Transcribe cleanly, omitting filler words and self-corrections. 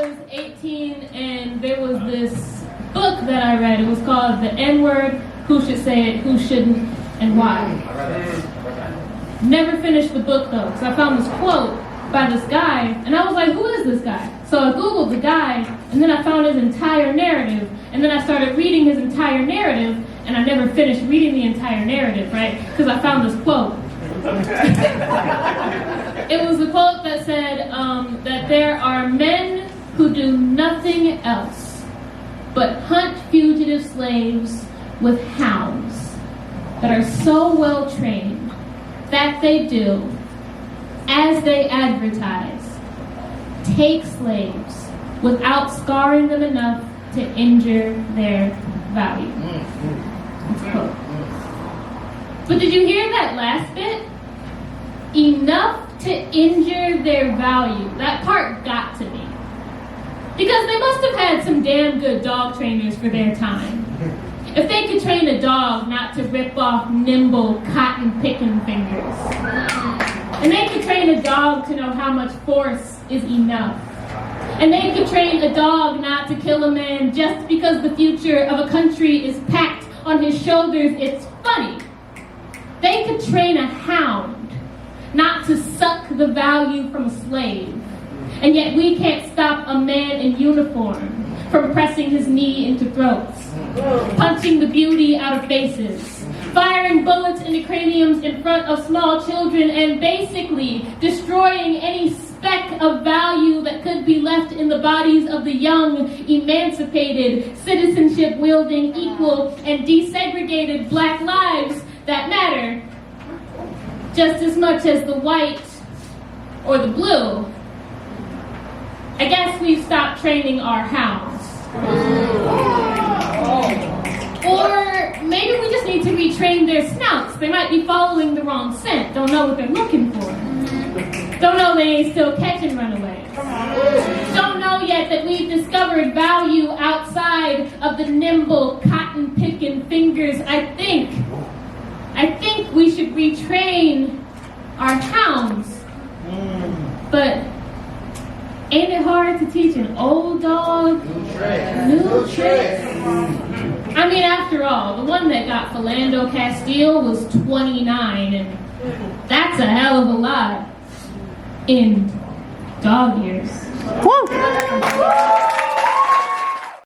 was 18 and there was this book that I read. It was called The N-Word, Who Should Say It, Who Shouldn't, and Why. Never finished the book though, because I found this quote by this guy, and I was like, who is this guy? So I Googled the guy, and then I found his entire narrative, and then I started reading his entire narrative, and I never finished reading the entire narrative, right? Because I found this quote. It was a quote that said that there are men who do nothing else but hunt fugitive slaves with hounds that are so well trained that they do, as they advertise, take slaves without scarring them enough to injure their value. But did you hear that last bit? Enough to injure their value. That part got to me. Because they must have had some damn good dog trainers for their time. If they could train a dog not to rip off nimble, cotton-picking fingers. And they could train a dog to know how much force is enough. And they could train a dog not to kill a man just because the future of a country is packed on his shoulders. It's funny. They could train a hound not to suck the value from a slave. And yet we can't stop a man in uniform from pressing his knee into throats, punching the beauty out of faces, firing bullets into craniums in front of small children, and basically destroying any speck of value that could be left in the bodies of the young, emancipated, citizenship-wielding, equal, and desegregated black lives that matter just as much as the white or the blue. I guess we've stopped training our hounds. Or maybe we just need to retrain their snouts. They might be following the wrong scent, don't know what they're looking for. Don't know they ain't still catching runaways. Don't know yet that we've discovered value outside of the nimble, cotton-picking fingers. I think we should retrain our hounds. But ain't it hard to teach an old dog new tricks? I mean, after all, the one that got Philando Castile was 29, and that's a hell of a lot in dog years. Woo!